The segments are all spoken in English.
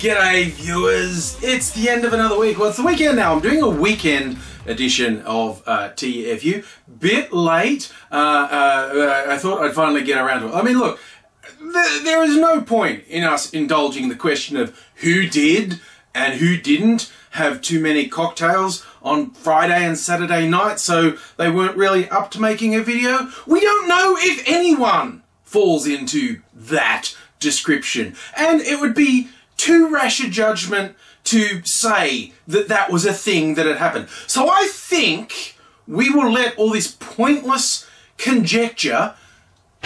G'day viewers, it's the end of another week. Well, it's the weekend now. I'm doing a weekend edition of TFU. Bit late. I thought I'd finally get around to it. I mean, look, there is no point in us indulging the question of who did and who didn't have too many cocktails on Friday and Saturday night, so they weren't really up to making a video. We don't know if anyone falls into that description, and it would be too rash a judgment to say that that was a thing that had happened. So I think we will let all this pointless conjecture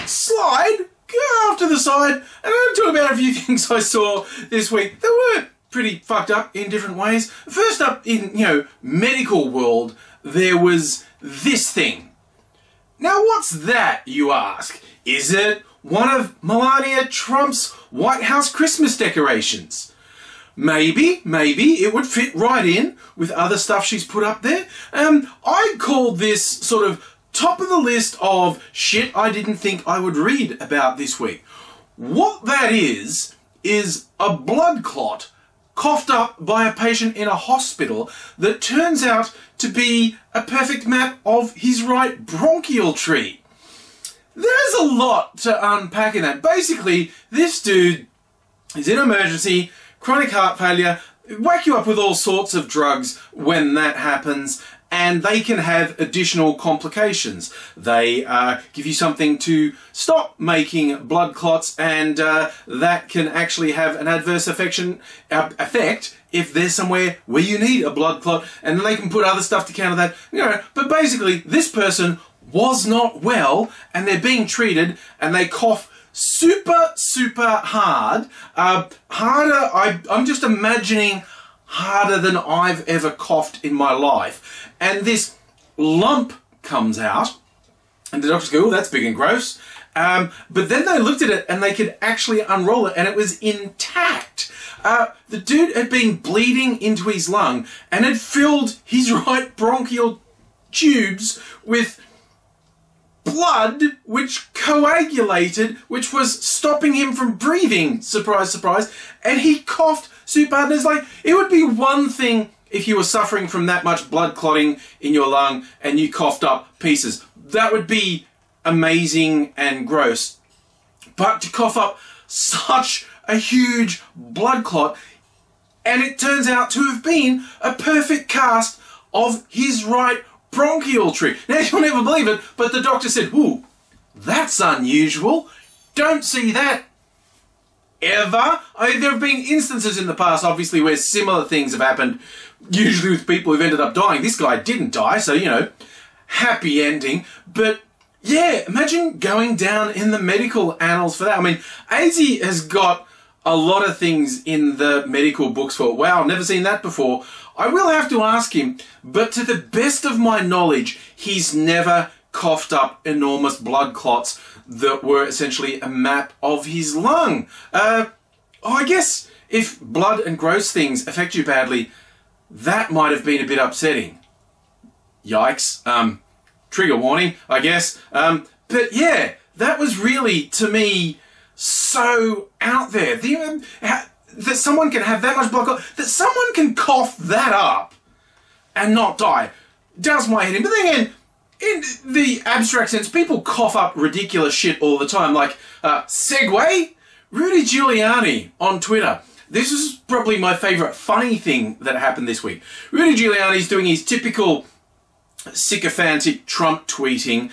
slide, go off to the side, and I'm going to talk about a few things I saw this week that were pretty fucked up in different ways. First up, in, medical world, there was this thing. Now what's that, you ask? Is it one of Melania Trump's White House Christmas decorations? Maybe it would fit right in with other stuff she's put up there. I called this sort of top of the list of shit I didn't think I would read about this week. What that is a blood clot coughed up by a patient in a hospital that turns out to be a perfect map of his right bronchial tree. There's a lot to unpack in that. Basically, this dude is in emergency, chronic heart failure, whack you up with all sorts of drugs when that happens, and they can have additional complications. They give you something to stop making blood clots, and that can actually have an adverse effect if there's somewhere where you need a blood clot, and then they can put other stuff to counter that. But basically, this person was not well, and they're being treated, and they cough super hard. I'm just imagining harder than I've ever coughed in my life. And this lump comes out, and the doctors go, oh, that's big and gross. But then they looked at it, and they could actually unroll it, and it was intact. The dude had been bleeding into his lung, and had filled his right bronchial tubes with blood which coagulated, which was stopping him from breathing, surprise, surprise, and he coughed super hard. And it's like, it would be one thing if you were suffering from that much blood clotting in your lung and you coughed up pieces. That would be amazing and gross. But to cough up such a huge blood clot, and it turns out to have been a perfect cast of his right bronchial tree. Now, you'll never believe it, but the doctor said, ooh, that's unusual. Don't see that ever. There have been instances in the past, obviously, where similar things have happened, usually with people who've ended up dying. This guy didn't die, so, happy ending. But, yeah, imagine going down in the medical annals for that. I mean, Aussie has got a lot of things in the medical books for, wow, never seen that before. I will have to ask him, but to the best of my knowledge, he's never coughed up enormous blood clots that were essentially a map of his lung. I guess if blood and gross things affect you badly, that might have been a bit upsetting. Yikes. Trigger warning, I guess. But yeah, that was really, to me, so out there. That someone can have that much blood clot, that someone can cough that up and not die, does my head in. But then again, in the abstract sense, people cough up ridiculous shit all the time. Like, segue, Rudy Giuliani on Twitter. This is probably my favourite funny thing that happened this week. Rudy Giuliani's doing his typical sycophantic Trump tweeting.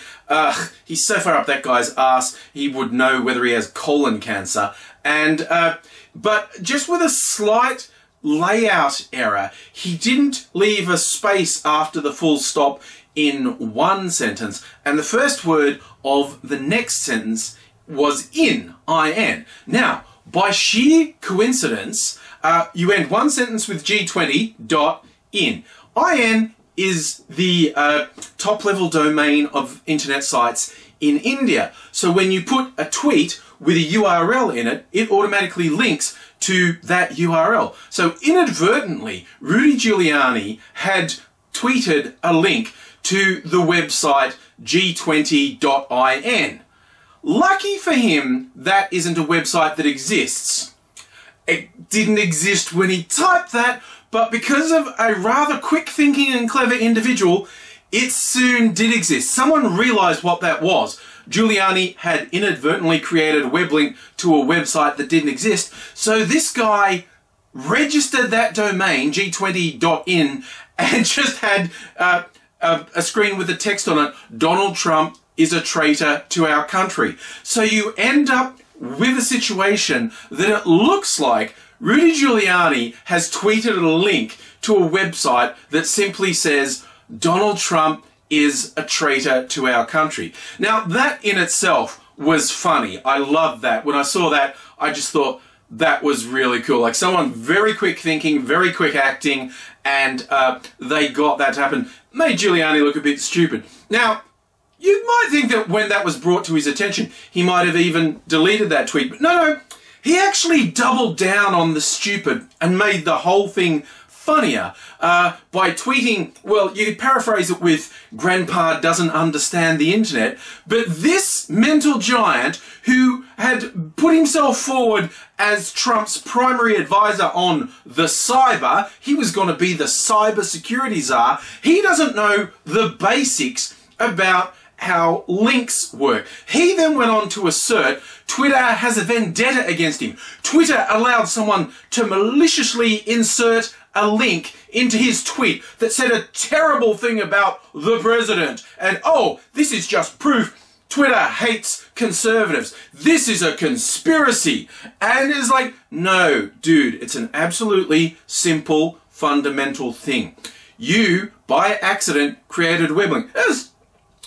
He's so far up that guy's ass, he would know whether he has colon cancer. And, but just with a slight layout error, he didn't leave a space after the full stop in one sentence, and the first word of the next sentence was in, I-N. Now, by sheer coincidence, you end one sentence with G20.in. I-N is the top-level domain of internet sites in India. So when you put a tweet with a URL in it, it automatically links to that URL. So inadvertently, Rudy Giuliani had tweeted a link to the website G20.in. Lucky for him, that isn't a website that exists. it didn't exist when he typed that, but because of a rather quick thinking and clever individual, it soon did exist. Someone realized what that was. Giuliani had inadvertently created a web link to a website that didn't exist, so this guy registered that domain, g20.in, and just had a screen with a text on it, Donald Trump is a traitor to our country. So you end up with a situation that it looks like Rudy Giuliani has tweeted a link to a website that simply says Donald Trump is a traitor to our country. Now that in itself was funny. I loved that. When I saw that, I just thought that was really cool. Like someone very quick thinking, very quick acting, and they got that to happen. Made Giuliani look a bit stupid. Now, you might think that when that was brought to his attention, he might have even deleted that tweet. But no, he actually doubled down on the stupid and made the whole thing funnier by tweeting, well, you could paraphrase it with, Grandpa doesn't understand the internet, but this mental giant who had put himself forward as Trump's primary advisor on the cyber, he was going to be the cyber security czar, he doesn't know the basics about how links work. He then went on to assert Twitter has a vendetta against him. Twitter allowed someone to maliciously insert a link into his tweet that said a terrible thing about the president. And oh, this is just proof Twitter hates conservatives. This is a conspiracy. And it's like, no, dude, it's an absolutely simple, fundamental thing. You, by accident, created a web link.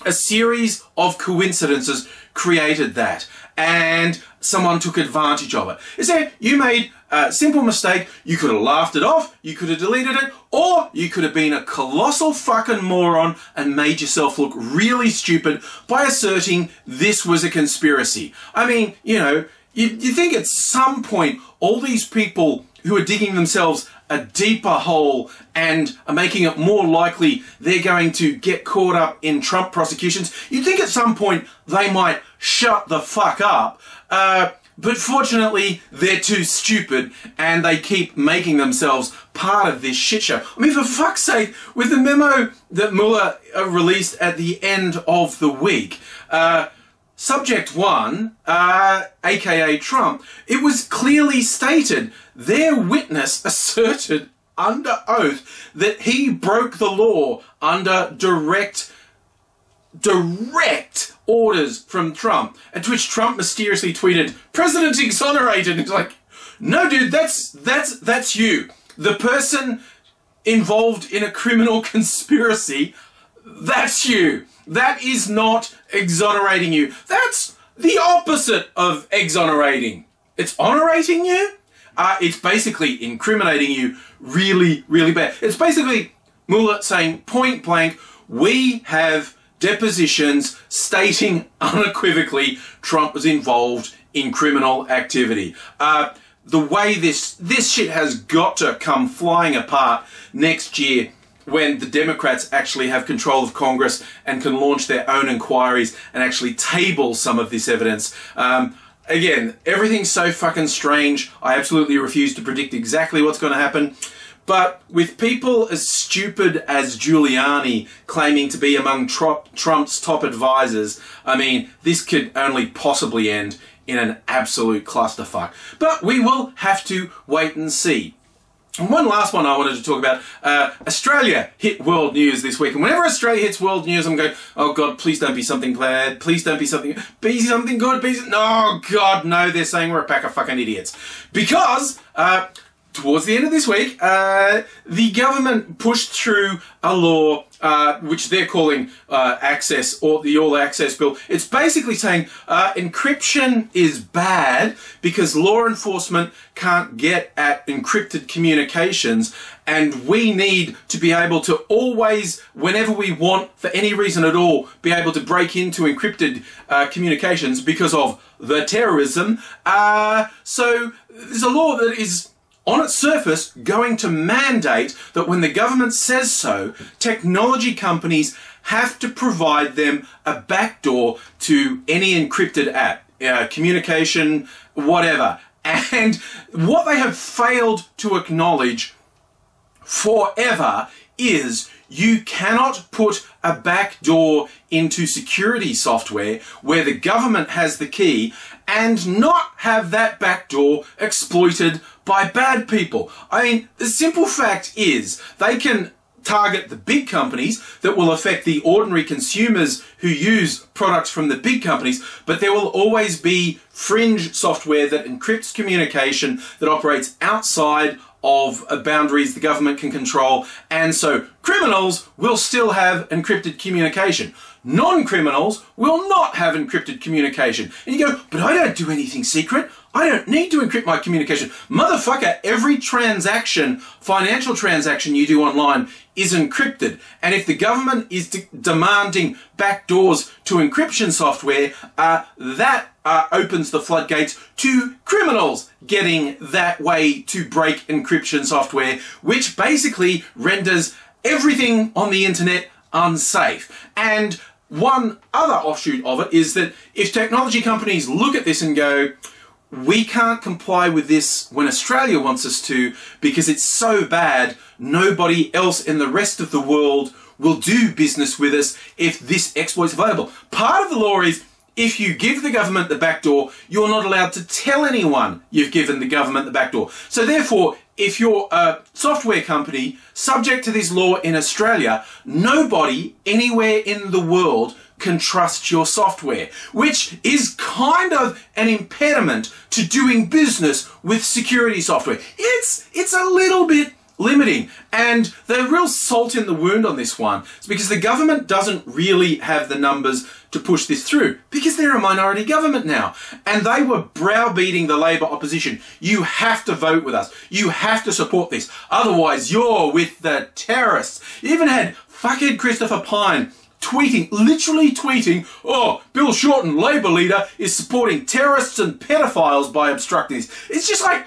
A series of coincidences created that, and someone took advantage of it. Is that you made a simple mistake, you could have laughed it off, you could have deleted it, or you could have been a colossal fucking moron and made yourself look really stupid by asserting this was a conspiracy. I mean, you know, you think at some point all these people who are digging themselves a deeper hole and are making it more likely they're going to get caught up in Trump prosecutions, you'd think at some point they might shut the fuck up. But fortunately, they're too stupid and they keep making themselves part of this shit show. I mean, for fuck's sake, with the memo that Mueller released at the end of the week, Subject 1, aka Trump, it was clearly stated their witness asserted under oath that he broke the law under direct orders from Trump. And to which Trump mysteriously tweeted, "President exonerated." And he's like, no dude, that's you. The person involved in a criminal conspiracy, that's you. That is not exonerating you. That's the opposite of exonerating. It's honorating you. It's basically incriminating you really, really bad. It's basically Mueller saying point blank, we have depositions stating unequivocally Trump was involved in criminal activity. The way this shit has got to come flying apart next year when the Democrats actually have control of Congress and can launch their own inquiries and actually table some of this evidence. Again, everything's so fucking strange. I absolutely refuse to predict exactly what's going to happen. But with people as stupid as Giuliani claiming to be among Trump's top advisors, I mean, this could only possibly end in an absolute clusterfuck. But we will have to wait and see. And one last one I wanted to talk about. Australia hit world news this week. And whenever Australia hits world news, I'm going, oh God, please don't be something bad. Please don't be something good. No, God, no, they're saying we're a pack of fucking idiots. Because, towards the end of this week, the government pushed through a law which they're calling access, or the All Access Bill. It's basically saying encryption is bad because law enforcement can't get at encrypted communications, and we need to be able to always, whenever we want, for any reason at all, be able to break into encrypted communications because of the terrorism. So there's a law that is, on its surface, going to mandate that when the government says so, technology companies have to provide them a backdoor to any encrypted app, communication, whatever. And what they have failed to acknowledge forever is you cannot put a backdoor into security software where the government has the key and not have that backdoor exploited by bad people. I mean, the simple fact is they can target the big companies that will affect the ordinary consumers who use products from the big companies, but there will always be fringe software that encrypts communication that operates outside of boundaries the government can control, and so criminals will still have encrypted communication. Non-criminals will not have encrypted communication. And you go, but I don't do anything secret. I don't need to encrypt my communication. Motherfucker, every transaction, financial transaction you do online is encrypted. And if the government is demanding backdoors to encryption software, that opens the floodgates to criminals getting that way to break encryption software, which basically renders everything on the internet unsafe. And one other offshoot of it is that if technology companies look at this and go, we can't comply with this when Australia wants us to because it's so bad, nobody else in the rest of the world will do business with us if this exploit is available. Part of the law is if you give the government the backdoor, you're not allowed to tell anyone you've given the government the backdoor. So therefore, if you're a software company subject to this law in Australia, nobody anywhere in the world can trust your software, which is kind of an impediment to doing business with security software. It's a little bit limiting, and the real salt in the wound on this one is because the government doesn't really have the numbers to push this through because they're a minority government now, and they were browbeating the Labor opposition. You have to vote with us. You have to support this. Otherwise, you're with the terrorists. You even had fuckhead Christopher Pyne tweeting, literally tweeting, oh, Bill Shorten, Labor leader, is supporting terrorists and pedophiles by obstructing this. It's just like,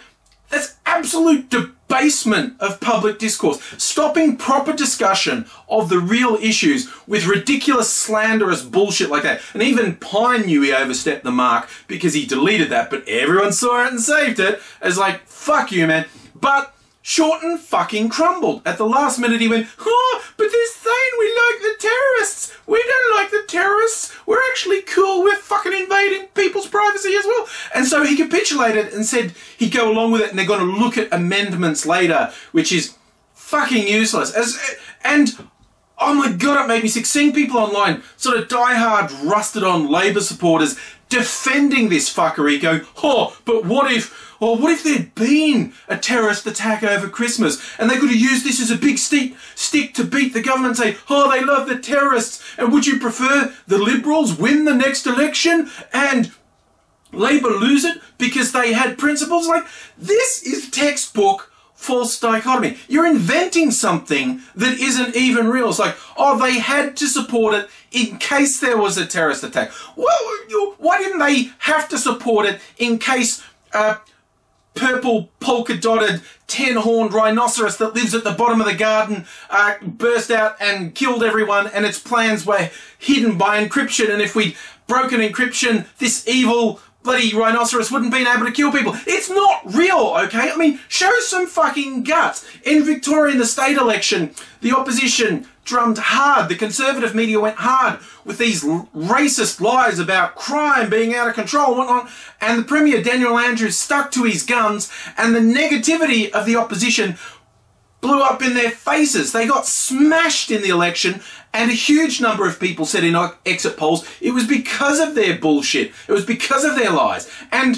that's absolute debasement of public discourse. Stopping proper discussion of the real issues with ridiculous, slanderous bullshit like that. And even Pyne knew he overstepped the mark because he deleted that, but everyone saw it and saved it. It's like, fuck you, man. But Shorten fucking crumbled. At the last minute he went, oh, but they're saying we like the terrorists. We don't like the terrorists. We're actually cool. We're fucking invading people's privacy as well. And so he capitulated and said he'd go along with it and they're going to look at amendments later, which is fucking useless. And oh my God, it made me sick. Seeing people online, sort of diehard, rusted on Labor supporters defending this fuckery going, oh, but what if there'd been a terrorist attack over Christmas and they could have used this as a big stick to beat the government and say, oh, they love the terrorists, and would you prefer the Liberals win the next election and Labor lose it because they had principles? Like, this is textbook false dichotomy. You're inventing something that isn't even real. It's like, oh, they had to support it in case there was a terrorist attack. Well, why didn't they have to support it in case purple polka-dotted 10-horned rhinoceros that lives at the bottom of the garden burst out and killed everyone, and its plans were hidden by encryption, and if we'd broken encryption, this evil bloody rhinoceros wouldn't been able to kill people? It's not real, okay? I mean, show some fucking guts. In Victoria, in the state election, the opposition drummed hard. The Conservative media went hard with these racist lies about crime being out of control and whatnot. And the Premier, Daniel Andrews, stuck to his guns, and the negativity of the opposition blew up in their faces. They got smashed in the election, and a huge number of people said in exit polls it was because of their bullshit. It was because of their lies. And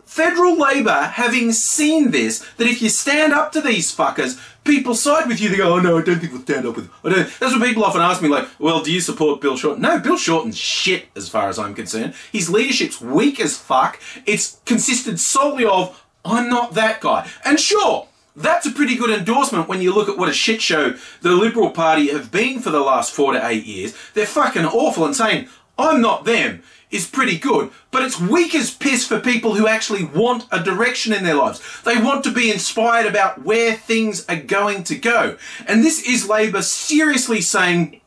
federal Labor, having seen this, that if you stand up to these fuckers, people side with you. They go, oh no, I don't think we'll stand up with them. That's what people often ask me, like, well, do you support Bill Shorten? No, Bill Shorten's shit as far as I'm concerned. His leadership's weak as fuck. It's consisted solely of, I'm not that guy. And sure, that's a pretty good endorsement when you look at what a shit show the Liberal Party have been for the last 4 to 8 years. They're fucking awful, and saying, I'm not them, is pretty good. But it's weak as piss for people who actually want a direction in their lives. They want to be inspired about where things are going to go. And this is Labor seriously saying,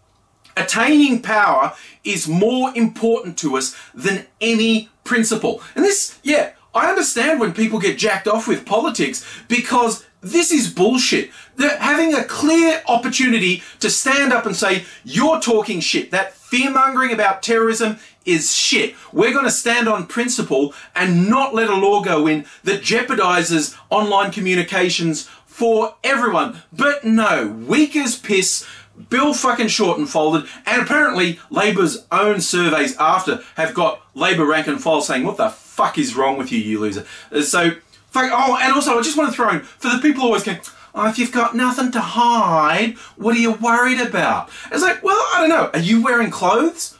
attaining power is more important to us than any principle. And this, yeah, I understand when people get jacked off with politics because this is bullshit. They're having a clear opportunity to stand up and say, you're talking shit. That fear-mongering about terrorism is shit. We're going to stand on principle and not let a law go in that jeopardizes online communications for everyone. But no, weak as piss, Bill fucking short and folded, and apparently Labor's own surveys after have got Labor rank and file saying, what the fuck is wrong with you, you loser? So, oh, and also I just want to throw in, for the people always going, oh, if you've got nothing to hide, what are you worried about? It's like, well, I don't know. Are you wearing clothes?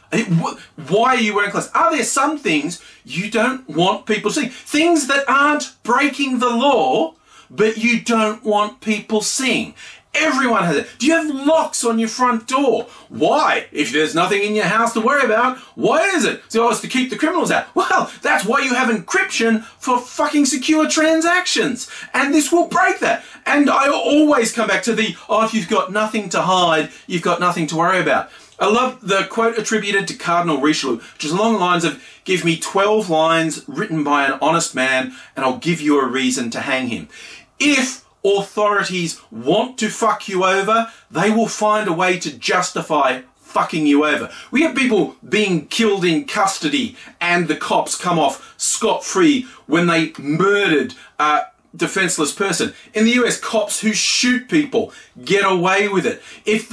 Why are you wearing clothes? Are there some things you don't want people seeing? Things that aren't breaking the law, but you don't want people seeing. Everyone has it. Do you have locks on your front door? Why? If there's nothing in your house to worry about, why is it? So it's to keep the criminals out. Well, that's why you have encryption for fucking secure transactions. And this will break that. And I always come back to the, oh, if you've got nothing to hide, you've got nothing to worry about. I love the quote attributed to Cardinal Richelieu, which is along the lines of, give me 12 lines written by an honest man, and I'll give you a reason to hang him. If authorities want to fuck you over, they will find a way to justify fucking you over. We have people being killed in custody and the cops come off scot-free when they murdered a defenseless person. In the US, cops who shoot people get away with it. If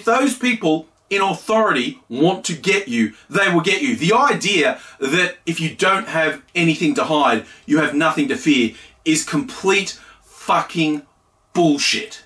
those people in authority want to get you, they will get you. The idea that if you don't have anything to hide, you have nothing to fear is complete fucking bullshit.